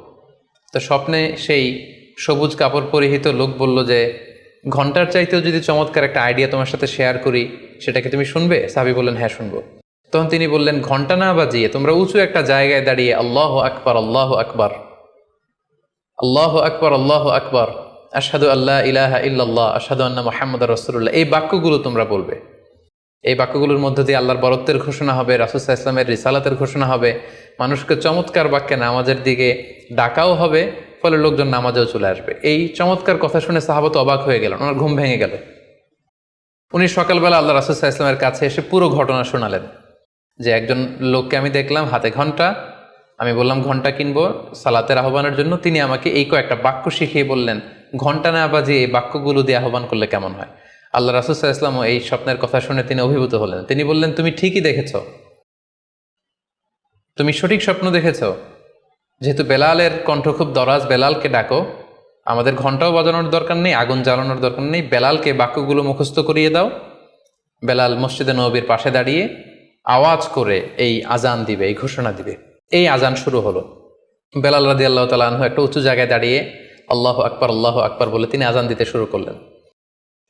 তো স্বপ্নে সেই সবুজ কাপড় পরিহিত লোক বলল যে ঘন্টার চাইতেও যদি চমৎকার একটা আইডিয়া তোমার সাথে শেয়ার করি, সেটাকে তুমি শুনবে? সাহাবী বললেন, হ্যাঁ, শুনবো। তখন তিনি বললেন, ঘন্টা না বাজিয়ে তোমরা উঁচু একটা জায়গায় দাঁড়িয়ে আল্লাহু আকবার, আল্লাহু আকবার, আল্লাহু আকবার, আল্লাহু আকবার, আশহাদু আল্লা ইলাহা ইল্লাল্লাহ, আশহাদু আন্না মুহাম্মাদুর রাসূলুল্লাহ, এই বাক্যগুলো তোমরা বলবে। এই বাক্যগুলোর মধ্য দিয়ে আল্লাহর বরত্বের ঘোষণা হবে, রাসূল সাল্লাল্লাহু আলাইহি ওয়াসাল্লামের রিসালাতের ঘোষণা হবে, মানুষকে চমৎকার বাক্যে নামাজের দিকে ডাকাও হবে, ফলে লোকজন নামাজেও চলে আসবে। এই চমৎকার কথা শুনে সাহাবা তো অবাক হয়ে গেলেন, ওনার ঘুম ভেঙে গেল। উনি সকালবেলা আল্লাহ রাসূল সাল্লাল্লাহু আলাইহি ওয়াসাল্লামের কাছে এসে পুরো ঘটনা শোনালেন যে একজন লোককে আমি দেখলাম হাতে ঘন্টা, আমি বললাম ঘন্টা কিনবো সালাতের আহ্বানের জন্য, তিনি আমাকে এই কয়েকটা বাক্য শিখিয়ে বললেন ঘন্টা না বাজিয়ে এই বাক্যগুলো দিয়ে আহ্বান করলে কেমন হয়। আল্লাহ রাসূল সাল্লাল্লাহু আলাইহি ওয়াসাল্লাম এই স্বপ্নের কথা শুনে তিনি অভিভূত হলেন। তিনি বললেন, তুমি ঠিকই দেখেছ, তুমি সঠিক স্বপ্ন দেখেছ। যেহেতু বেলালের কণ্ঠ খুব দরাজ, বেলালকে ডাকো, আমাদের ঘন্টাও বাজানোর দরকার নেই, আগুন জ্বালানোর দরকার নেই, বেলালকে বাক্যগুলো মুখস্থ করিয়ে দাও। বেলাল মসজিদে নববীর পাশে দাঁড়িয়ে আওয়াজ করে এই আজান দিবে, এই ঘোষণা দিবে। এই আজান শুরু হলো। বেলাল রাদিয়াল্লাহু তাআলা আনহু একটা উঁচু জায়গায় দাঁড়িয়ে আল্লাহু আকবার, আল্লাহু আকবার বলে তিনি আজান দিতে শুরু করলেন।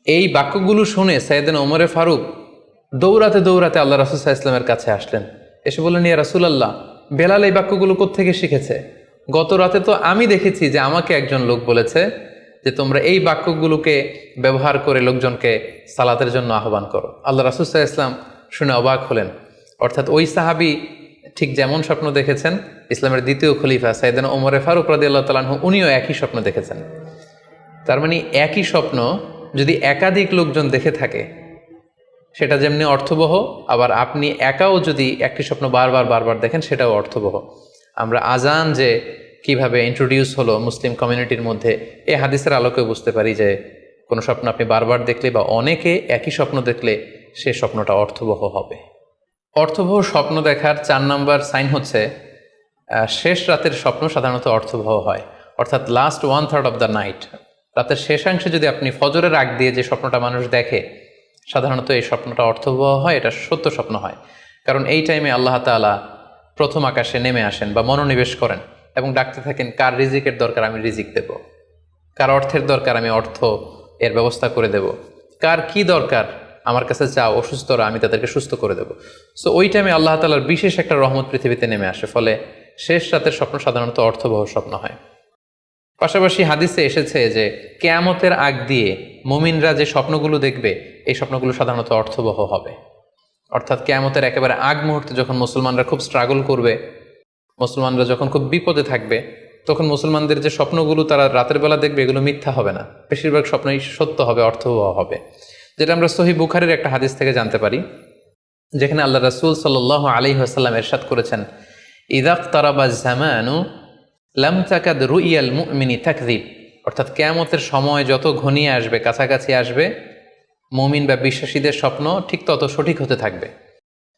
এই বাক্যগুলো শুনে সাইয়েদনা ওমরে ফারুক দৌড়াতে দৌড়াতে আল্লাহ রাসূল সাল্লাল্লাহু আলাইহি ওয়াসাল্লামের কাছে আসলেন। এসে বললেন, ইয়া রাসূলুল্লাহ, বেলাল এই বাক্যগুলো কোত্থেকে শিখেছে? গত রাতে তো আমি দেখেছি যে আমাকে একজন লোক বলেছে যে তোমরা এই বাক্যগুলোকে ব্যবহার করে লোকজনকে সালাতের জন্য আহ্বান করো। আল্লাহ রাসূল সাল্লাল্লাহু আলাইহি ওয়াসাল্লাম শুনে অবাক হলেন। অর্থাৎ ওই সাহাবী ঠিক যেমন স্বপ্ন দেখেছেন, ইসলামের দ্বিতীয় খলিফা সাইয়েদনা ওমরে ফারুক রাদিয়াল্লাহু তাআলা আনহু উনিও একই স্বপ্ন দেখেছেন। তার মানে একই স্বপ্ন যদি একাধিক লোকজন দেখে থাকে, সেটা যেমনি অর্থবহ, আবার আপনি একাও যদি একটি স্বপ্ন বারবার বারবার দেখেন, সেটাও অর্থবহ। আমরা আজান যে কিভাবে ইন্ট্রোডিউস হলো মুসলিম কমিউনিটির মধ্যে, এই হাদিসের আলোকে বুঝতে পারি যে কোনো স্বপ্ন আপনি বারবার দেখলে বা অনেকে একই স্বপ্ন দেখলে সে স্বপ্নটা অর্থবহ হবে। অর্থবহ স্বপ্ন দেখার 4 নম্বর সাইন হচ্ছে শেষ রাতের স্বপ্ন সাধারণত অর্থবহ হয়, অর্থাৎ লাস্ট 1/3 অফ দ্য নাইট, রাতের শেষাংশে যদি আপনি ফজরের আগ দিয়ে যে স্বপ্নটা মানুষ দেখে, সাধারণত এই স্বপ্নটা অর্থবহ হয়, এটা সত্য স্বপ্ন হয়। কারণ এই টাইমে আল্লাহ তাআলা প্রথম আকাশে নেমে আসেন বা মনোনিবেশ করেন এবং ডাকতে থাকেন, কার রিজিকের দরকার আমি রিজিক দেব, কার অর্থের দরকার আমি অর্থ এর ব্যবস্থা করে দেব, কার কি দরকার আমার কাছে চাও, অসুস্থরা আমি তাদেরকে সুস্থ করে দেব। সো ওই টাইমে আল্লাহ তাআলার বিশেষ একটা রহমত পৃথিবীতে নেমে আসে, ফলে শেষ রাতের স্বপ্ন সাধারণত অর্থবহ স্বপ্ন হয়। পাশাপাশি হাদিসে এসেছে যে কিয়ামতের আগ দিয়ে মুমিনরা যে স্বপ্নগুলো দেখবে, এই স্বপ্নগুলো সাধারণত অর্থবহ হবে। অর্থাৎ কিয়ামতের একেবারে আগ মুহূর্তে যখন মুসলমানরা খুব স্ট্রাগল করবে, মুসলমানরা যখন খুব বিপদে থাকবে, তখন মুসলমানদের যে স্বপ্নগুলো তারা রাতের বেলা দেখবে, এগুলো মিথ্যা হবে না, বেশিরভাগ স্বপ্নই সত্য হবে, অর্থবহ হবে। যেটা আমরা সহিহ বুখারীর একটা হাদিস থেকে জানতে পারি, যেখানে আল্লাহ রাসূল সাল্লাল্লাহু আলাইহি ওয়াসাল্লাম ইরশাদ করেছেন, ইযা ইকতারাবা যামানু লাম তাকাদ রুইয়াল মুমিনি তাকযিব, অর্থাৎ কিয়ামতের সময় যত ঘনিয়ে আসবে, কাছাকাছি আসবে, মুমিন বা বিশ্বাসীদের স্বপ্ন ঠিক তত সঠিক হতে থাকবে।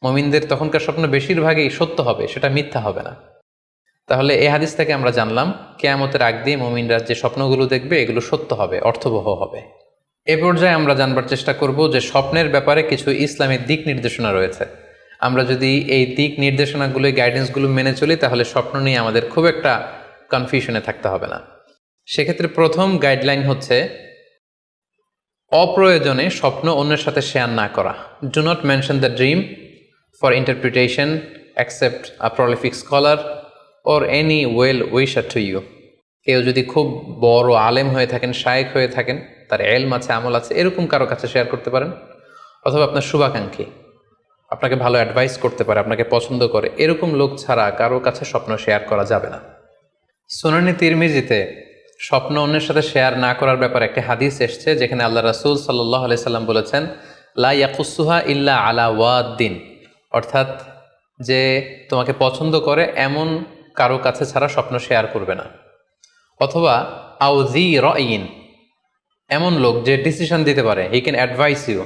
মুমিনদের তখনকার স্বপ্ন বেশিরভাগই সত্য হবে, সেটা মিথ্যা হবে না। তাহলে এই হাদিস থেকে আমরা জানলাম কিয়ামতের আগ দিয়ে মুমিনরা যে স্বপ্নগুলো দেখবে, এগুলো সত্য হবে, অর্থবহ হবে। এ পর্যায়ে আমরা জানবার চেষ্টা করব যে স্বপ্নের ব্যাপারে কিছু ইসলামের দিক নির্দেশনা রয়েছে। আমরা যদি এই দিক নির্দেশনাগুলো, গাইডেন্সগুলো মেনে চলি, তাহলে স্বপ্ন নিয়ে আমাদের খুব একটা কনফিউশনে থাকতে হবে না। সেক্ষেত্রে প্রথম গাইডলাইন হচ্ছে অপ্রয়োজনে স্বপ্ন অন্যের সাথে শেয়ার না করা। Do not mention the dream for interpretation except a prolific scholar or any well wisher to you. কেউ যদি খুব বড় আলেম হয়ে থাকেন, শায়েখ হয়ে থাকেন, তার এলম আছে, আমল আছে, এরকম কারো কাছে শেয়ার করতে পারেন। অথবা আপনার শুভাকাঙ্ক্ষী, আপনাকে ভালো অ্যাডভাইস করতে পারে, আপনাকে পছন্দ করে, এরকম লোক ছাড়া কারো কাছে স্বপ্ন শেয়ার করা যাবে না। সুনানে তিরমিজিতে স্বপ্ন অন্যের সাথে শেয়ার না করার ব্যাপারে একটি হাদিস এসছে, যেখানে আল্লাহ রাসূল সাল্লাল্লাহু আলাইহি সাল্লাম বলেছেন, লা ইয়াকুসুহা ইল্লা আলা ওয়াদ্দিন, অর্থাৎ যে তোমাকে পছন্দ করে এমন কারো কাছে ছাড়া স্বপ্ন শেয়ার করবে না। অথবা আও জি রাইন, এমন লোক যে ডিসিশন দিতে পারে, he can advise you,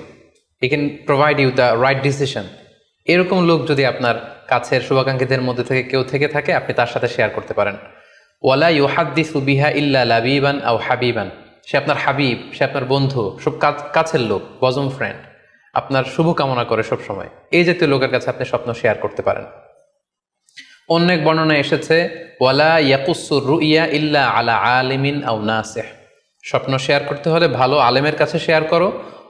he can provide you the right decision, এরকম লোক যদি আপনার কাছের শুভাকাঙ্ক্ষীদের মধ্যে থেকে কেউ থেকে থাকে, আপনি তার সাথে শেয়ার করতে পারেন। ওয়ালা ইউহাদ্দিসু বিহা ইল্লা লাবিবান আও হাবিবান, সে আপনার হাবিব, সে আপনার বন্ধু, সব কাছের লোক, বজম ফ্রেন্ড, আপনার শুভ কামনা করে সব সময়, এই জাতীয় লোকের কাছে আপনি স্বপ্ন শেয়ার করতে পারেন। অন্য এক বর্ণনায় এসেছে, ওয়ালা ইয়াকুসুর রুইয়া ইল্লা আলা আলিমিন আও নাসিহ, স্বপ্ন শেয়ার করতে হলে ভালো আলেমের কাছে শেয়ার করো,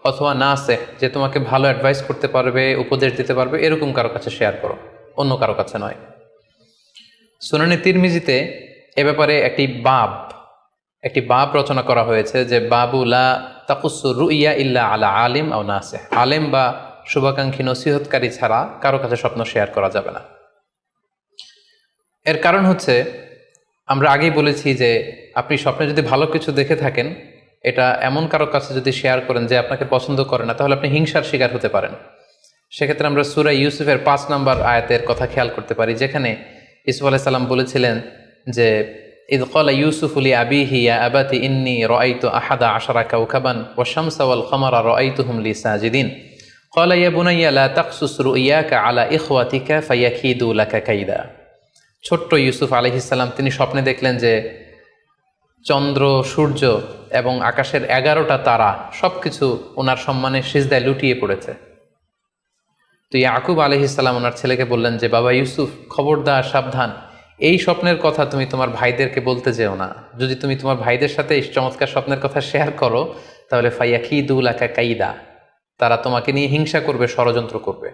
অথবা নাসিহ, যে তোমাকে ভালো অ্যাডভাইস করতে পারবে, উপদেশ দিতে পারবে, এরকম কারো কাছে শেয়ার করো, অন্য কারো কাছে নয়। সুনানে তিরমিজিতে এ ব্যাপারে একটি বাব রচনা করা হয়েছে, যে বাবু লা তাকুসুর রুইয়া ইল্লা আলা আলিম আও নাসিহ, আলেম বা শুভাকাঙ্ক্ষী নসিহতকারী ছাড়া কারো কাছে স্বপ্ন শেয়ার করা যাবে না। এর কারণ হচ্ছে, আমরা আগেই বলেছি যে আপনি স্বপ্নে যদি ভালো কিছু দেখে থাকেন, এটা এমন কারো কাছে যদি শেয়ার করেন যে আপনাকে পছন্দ করে না, তাহলে আপনি হিংসার শিকার হতে পারেন। সেক্ষেত্রে আমরা সূরা ইউসুফের 5 নম্বর আয়াতের কথা খেয়াল করতে পারি, যেখানে ইউসুফ আলাইহিস সালাম বলেছিলেন যে ইয ক্বালা ইউসুফু লি আবিহি ইয়া আবাতি ইন্নী রাআইতু আহাদা আশারা কাওকাবান ওয়াশ শামসা ওয়াল কমারা রাআইতুহুম লি সাজিদিন ক্বালা ইয়া বুনাইয়া লা তাকসুস রুইয়াকা আলা ইখওয়াতিকা ফায়াকিদু লাকা কাইদা। ছোট্ট ইউসুফ আলাইহিস সালাম তিনি স্বপ্নে দেখলেন যে চন্দ্র, সূর্য এবং আকাশের 11টা তারা সবকিছু ওনার সম্মানে সিজদায় লুটিয়ে পড়েছে। তো ইয়াকুব আলাইহিস সালাম ওনার ছেলেকে বললেন যে, বাবা ইউসুফ, খবরদার, সাবধান, এই স্বপ্নের কথা তুমি তোমার ভাইদেরকে বলতে যেও না। যদি তুমি তোমার ভাইদের সাথে এই চমৎকার স্বপ্নের কথা শেয়ার করো, তাহলে ফায়াকিদু লাকা কাইদা, তারা তোমাকে নিয়ে হিংসা করবে, ষড়যন্ত্র করবে।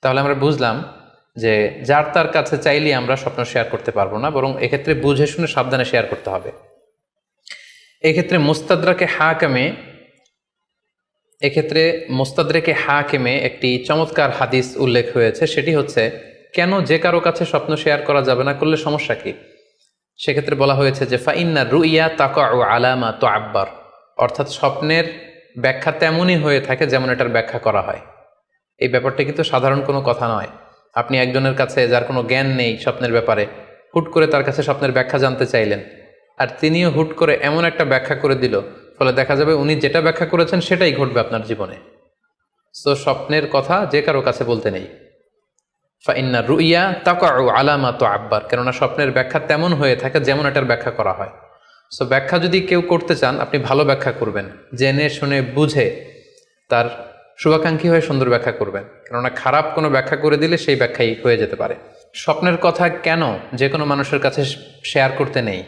তাহলে আমরা বুঝলাম যে যার তার কাছে চাইলে আমরা স্বপ্ন শেয়ার করতে পারবো না, বরং এক্ষেত্রে বুঝে শুনে সাবধানে শেয়ার করতে হবে। এক্ষেত্রে মুস্তাদরেকে হাকিমে একটি চমৎকার হাদিস উল্লেখ হয়েছে, সেটি হচ্ছে কেন যে কারো কাছে স্বপ্ন শেয়ার করা যাবে না, করলে সমস্যা কি। সেক্ষেত্রে বলা হয়েছে যে ফাইন্না রুইয়া তাকাউ আলামা তুআব্বার, অর্থাৎ স্বপ্নের ব্যাখ্যা তেমনই হয়ে থাকে যেমন এটার ব্যাখ্যা করা হয়। এই ব্যাপারটা কিন্তু সাধারণ কোনো কথা নয়। আপনি একজনের কাছে যার কোনো জ্ঞান নেই স্বপ্নের ব্যাপারে, হুট করে তার কাছে স্বপ্নের ব্যাখ্যা জানতে চাইলেন, আর তিনিও হুট করে এমন একটা ব্যাখ্যা করে দিল, ফলে দেখা যাবে উনি যেটা ব্যাখ্যা করেছেন সেটাই ঘটবে আপনার জীবনে। সো স্বপ্নের কথা যে কারো কাছে বলতে নেই। ফাইন্না রুইয়া তাকাউ আলামা তুআব্বার, কেননা স্বপ্নের ব্যাখ্যা তেমন হয়ে থাকে যেমন এটার ব্যাখ্যা করা হয়। সো ব্যাখ্যা যদি কেউ করতে চান, আপনি ভালো ব্যাখ্যা করবেন, জেনে শুনে বুঝে তার শুভাকাঙ্ক্ষী হয়ে সুন্দর ব্যাখ্যা করবেন, কেননা খারাপ কোনো ব্যাখ্যা করে দিলে সেই ব্যাখ্যাই হয়ে যেতে পারে। স্বপ্নের কথা কেন যে কোনো মানুষের কাছে শেয়ার করতে নেই,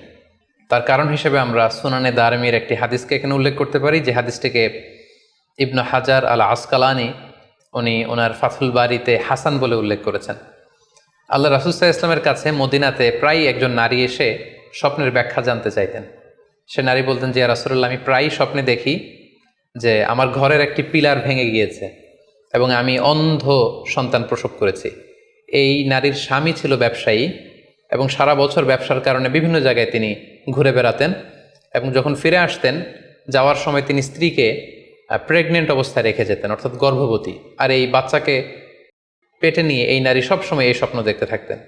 তার কারণ হিসেবে আমরা সুনানে দারমির একটি হাদিসকে এখানে উল্লেখ করতে পারি, যে হাদিসটিকে ইবনু হাজার আল আসকালানি উনি ওনার ফাথুল বারিতে হাসান বলে উল্লেখ করেছেন। আল্লাহ রাসূল সাল্লাল্লাহু আলাইহি ওয়াসাল্লামের কাছে মদিনাতে প্রায় একজন নারী এসে স্বপ্নের ব্যাখ্যা জানতে চাইতেন। সে নারী বলতেন যে, ইয়া রাসূলুল্লাহ, আমি প্রায়ই স্বপ্নে দেখি যে আমার ঘরের একটি পিলার ভেঙে গিয়েছে এবং আমি অন্ধ সন্তান প্রসব করেছি। এই নারীর স্বামী ছিল ব্যবসায়ী এবং সারা বছর ব্যবসার কারণে বিভিন্ন জায়গায় তিনি ঘুরে বেড়াতেন, এবং যখন ফিরে আসতেন যাওয়ার সময় তিনি স্ত্রীকে প্রেগনেন্ট অবস্থায় রেখে যেতেন, অর্থাৎ গর্ভবতী, আর এই বাচ্চাকে পেটে নিয়ে এই নারী সবসময় এই স্বপ্ন দেখতে থাকতেন।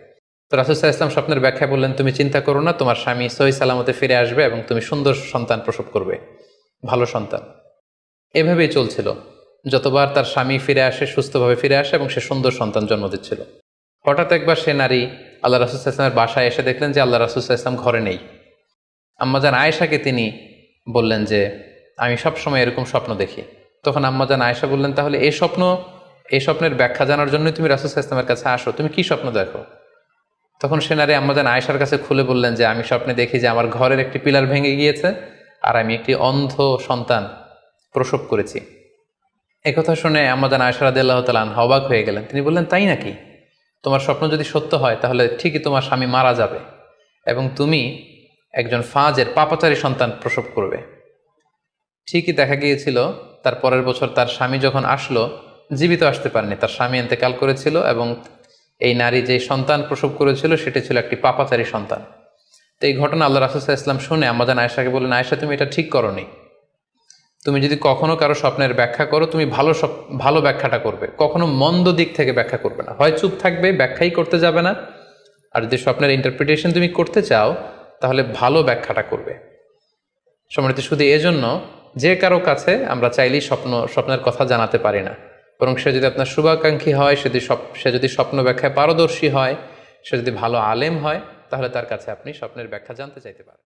তো রাসূল সাল্লাল্লাহু আলাইহি ওয়াসাল্লাম স্বপ্নের ব্যাখ্যা বললেন, তুমি চিন্তা করো না, তোমার স্বামী সহি সালামতে ফিরে আসবে এবং তুমি সুন্দর সন্তান প্রসব করবে, ভালো সন্তান। এভাবেই চলছিল, যতবার তার স্বামী ফিরে আসে, সুস্থভাবে ফিরে আসে এবং সে সুন্দর সন্তান জন্ম দিচ্ছিল। হঠাৎ একবার সে নারী আল্লাহ রাসূল সাল্লাল্লাহু আলাইহি ওয়াসাল্লামের বাসায় এসে দেখলেন যে আল্লাহ রাসূল সাল্লাল্লাহু আলাইহি ওয়াসাল্লাম ঘরে নেই। আম্মাজান আয়েশাকে তিনি বললেন যে, আমি সবসময় এরকম স্বপ্ন দেখি। তখন আম্মাজান আয়েশা বললেন, তাহলে এই স্বপ্নের ব্যাখ্যা জানার জন্যই তুমি রাসূল সাল্লাল্লাহু আলাইহি ওয়াসাল্লামের কাছে আসো, তুমি কি স্বপ্ন দেখো? তখন সে নারী আম্মাজান আয়েশার কাছে খুলে বললেন যে, আমি স্বপ্নে দেখি যে আমার ঘরের একটি পিলার ভেঙে গিয়েছে আর আমি একটি অন্ধ সন্তান প্রসব করেছি। একথা শুনে আম্মাজান আয়েশা রাদিয়াল্লাহু তাআলা আনহা অবাক হয়ে গেলেন। তিনি বললেন, তাই নাকি? তোমার স্বপ্ন যদি সত্য হয় তাহলে ঠিকই তোমার স্বামী মারা যাবে এবং তুমি একজন ফাজের পাপাচারী সন্তান প্রসব করবে। ঠিকই দেখা গিয়েছিল তার পরের বছর তার স্বামী যখন আসলো, জীবিত আসতে পারেনি, তার স্বামী ইন্তেকাল করেছিল এবং এই নারী যে সন্তান প্রসব করেছিল সেটি ছিল একটি পাপাচারী সন্তান। তো এই ঘটনা আল্লাহ রাসূল সাল্লাল্লাহু আলাইহি ওয়াসাল্লাম শুনে আম্মাজান আয়েশাকে বললেন, আয়েশা তুমি এটা ঠিক করোনি। তুমি যদি কখনো কারো স্বপ্নের ব্যাখ্যা করো, তুমি ভালো ব্যাখ্যাটা করবে, কখনো মন্দ দিক থেকে ব্যাখ্যা করবে না। হয় চুপ থাকবে, ব্যাখ্যাই করতে যাবে না, আর যদি স্বপ্নের ইন্টারপ্রিটেশন তুমি করতে চাও তাহলে ভালো ব্যাখ্যাটা করবে। সম্মানিত শুধু এজন্য যে কারো কাছে আমরা চাইলেই স্বপ্নের কথা জানাতে পারি না, বরং সে যদি আপনার শুভাকাঙ্ক্ষী হয়, সে যদি স্বপ্ন ব্যাখ্যায় পারদর্শী হয়, সে যদি ভালো আলেম হয়, তাহলে তার কাছে আপনি স্বপ্নের ব্যাখ্যা জানতে চাইতে পারেন।